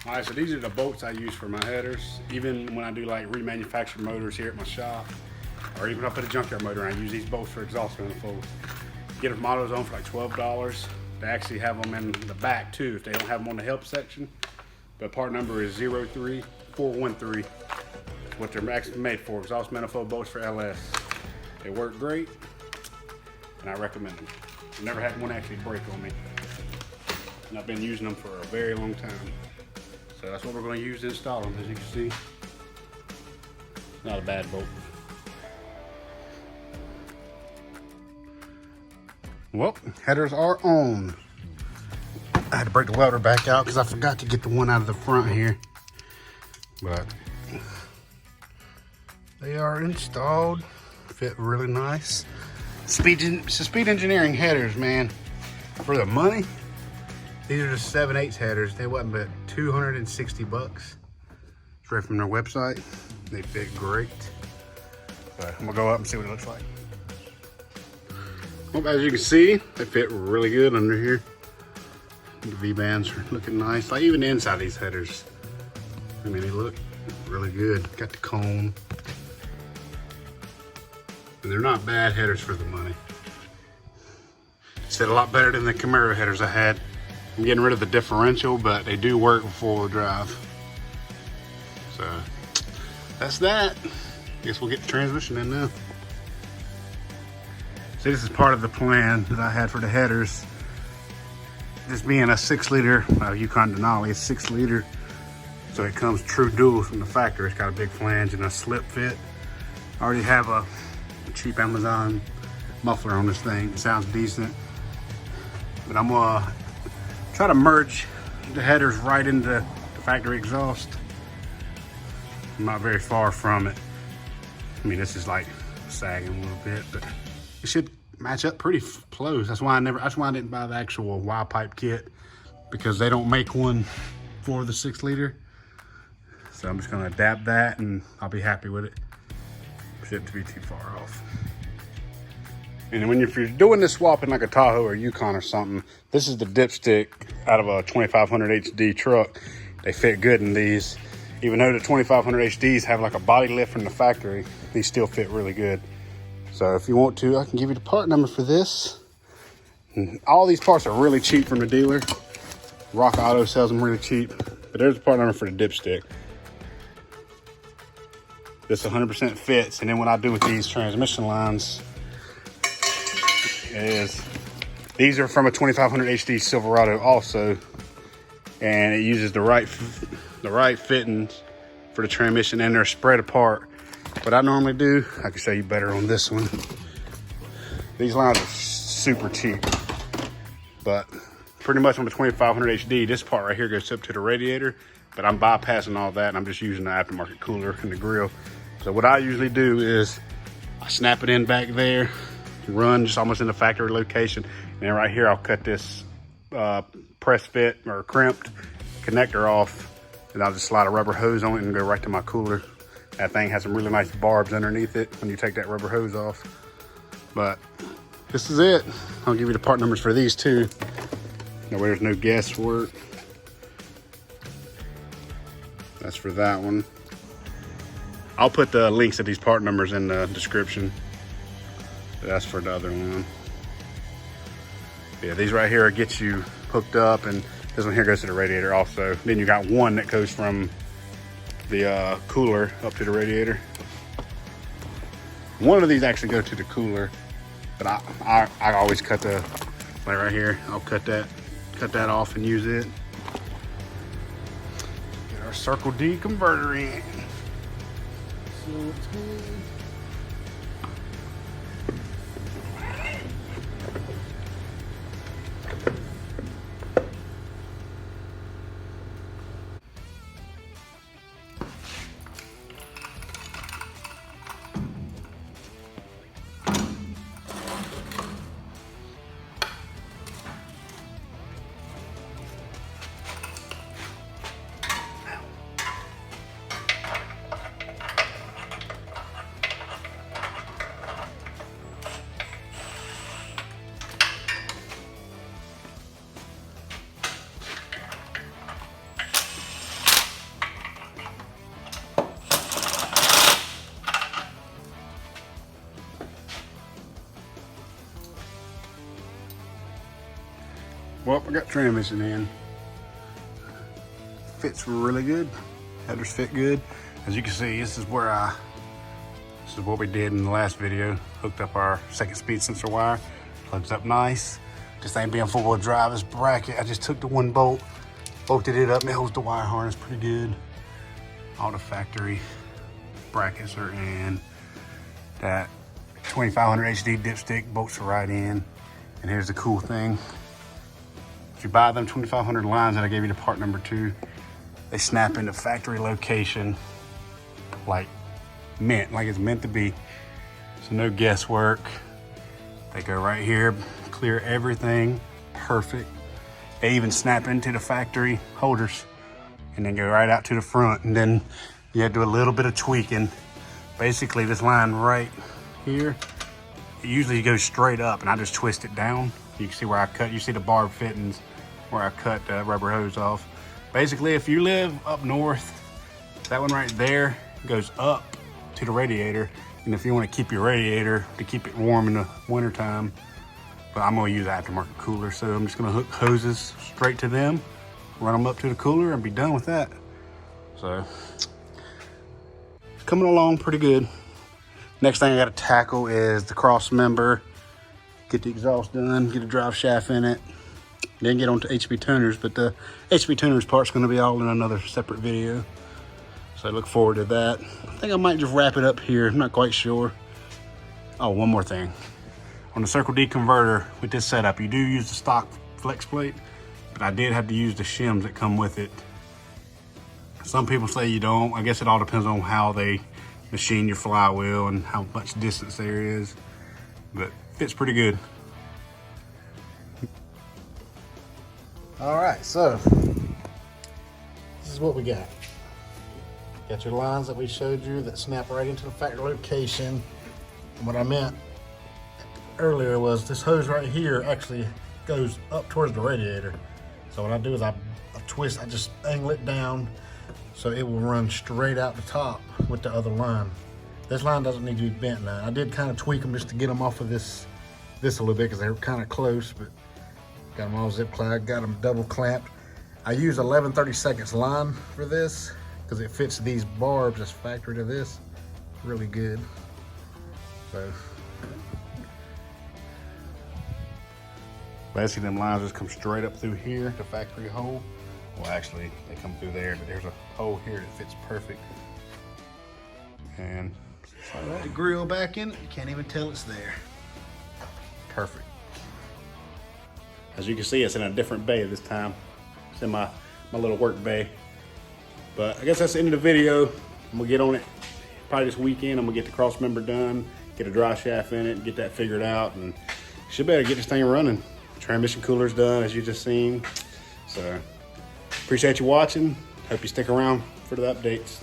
All right, so these are the bolts I use for my headers. Even when I do like remanufactured motors here at my shop, or even if I put a junkyard motor in, I use these bolts for exhaust manifolds. Get them from AutoZone for like $12. They actually have them in the back too if they don't have them on the help section. But part number is 03413. That's what they're actually made for, exhaust manifold bolts for LS. They work great, and I recommend them. I've never had one actually break on me. And I've been using them for a very long time. So that's what we're going to use to install them, as you can see. Not a bad bolt. Well, headers are on. I had to break the welder back out because I forgot to get the one out of the front here. But they are installed. Fit really nice. Speed Engineering headers, man. For the money, these are just 7/8 headers. They wasn't but 260 bucks. Straight from their website. They fit great. But I'm gonna go up and see what it looks like. Well, as you can see, they fit really good under here. The V-bands are looking nice. Like even the inside of these headers, I mean, they look really good. Got the cone. And they're not bad headers for the money. Fit a lot better than the Camaro headers I had. I'm getting rid of the differential, but they do work with four-wheel drive. So that's that. Guess we'll get the transmission in now. See, this is part of the plan that I had for the headers. This being a 6-liter Yukon Denali, 6-liter. So it comes true dual from the factory. It's got a big flange and a slip fit. I already have a cheap Amazon muffler on this thing. It sounds decent. But I'm gonna try to merge the headers right into the factory exhaust. I'm not very far from it. I mean, this is like sagging a little bit, but it should match up pretty close. That's why I didn't buy the actual Y pipe kit, because they don't make one for the 6-liter. So I'm just gonna adapt that and I'll be happy with it. Shouldn't be too far off. And if you're doing this swap in like a Tahoe or Yukon or something, this is the dipstick out of a 2500 HD truck. They fit good in these. Even though the 2500 HDs have like a body lift from the factory, these still fit really good. So if you want to, I can give you the part number for this. And all these parts are really cheap from the dealer. Rock Auto sells them really cheap. But there's the part number for the dipstick. This 100% fits. And then what I do with these transmission lines is, these are from a 2500 HD Silverado also, and it uses the right fittings for the transmission, and they're spread apart. What I normally do, I can show you better on this one. These lines are super cheap, but pretty much on the 2500 HD, this part right here goes up to the radiator, but I'm bypassing all that and I'm just using the aftermarket cooler and the grill. So what I usually do is I snap it in back there, run just almost in the factory location, and then right here I'll cut this press fit or crimped connector off, and I'll just slide a rubber hose on it and go right to my cooler. That thing has some really nice barbs underneath it when you take that rubber hose off. But this is it. I'll give you the part numbers for these too. That way there's no guesswork. That's for that one. I'll put the links to these part numbers in the description. That's for the other one. Yeah, these right here get you hooked up, and this one here goes to the radiator also. Then you got one that goes from the cooler up to the radiator. One of these actually go to the cooler, but I always cut the, like right here, I'll cut that off and use it. Get our Circle D converter in. So it's good. Well, I got transmission in. Fits really good. Headers fit good. As you can see, this is what we did in the last video. Hooked up our second speed sensor wire. Plugs up nice. This ain't being four-wheel drive, this bracket. I just took the one bolt, bolted it up, and it holds the wire harness pretty good. All the factory brackets are in. That 2500 HD dipstick bolts are right in. And here's the cool thing. If you buy them 2500 lines that I gave you the part number 2, they snap into factory location like it's meant to be. So no guesswork. They go right here, clear everything, perfect. They even snap into the factory holders and then go right out to the front. And then you have to do a little bit of tweaking. Basically this line right here, it usually goes straight up and I just twist it down. You can see where I cut, you see the barb fittings where I cut the rubber hose off. Basically, if you live up north, that one right there goes up to the radiator. And if you want to keep your radiator to keep it warm in the winter time, but I'm gonna use aftermarket cooler, so I'm just gonna hook hoses straight to them, run them up to the cooler and be done with that. So, coming along pretty good. Next thing I gotta tackle is the cross member, get the exhaust done, get a drive shaft in it, then get onto HP tuners, but the HP tuners part's gonna be all in another separate video. So I look forward to that. I think I might just wrap it up here, I'm not quite sure. Oh, one more thing. On the Circle D converter with this setup, you do use the stock flex plate, but I did have to use the shims that come with it. Some people say you don't. I guess it all depends on how they machine your flywheel and how much distance there is, but fits pretty good. All right, so this is what we got. Got your lines that we showed you that snap right into the factory location. And what I meant earlier was this hose right here actually goes up towards the radiator. So what I do is I just angle it down so it will run straight out the top with the other line. This line doesn't need to be bent now. I did kind of tweak them just to get them off of this a little bit because they were kind of close, but got them all zip clad, got them double clamped. I use 11/32 line for this because it fits these barbs as factory to this really good. So basically them lines just come straight up through here, the factory hole. Well, actually they come through there, but there's a hole here that fits perfect. And slide the grill back in, you can't even tell it's there. Perfect. As you can see, it's in a different bay this time. It's in my little work bay. But I guess that's the end of the video. I'm gonna get on it probably this weekend. I'm gonna get the cross member done, get a dry shaft in it, get that figured out, and should be able to get this thing running. Transmission cooler's done, as you just seen. So appreciate you watching. Hope you stick around for the updates.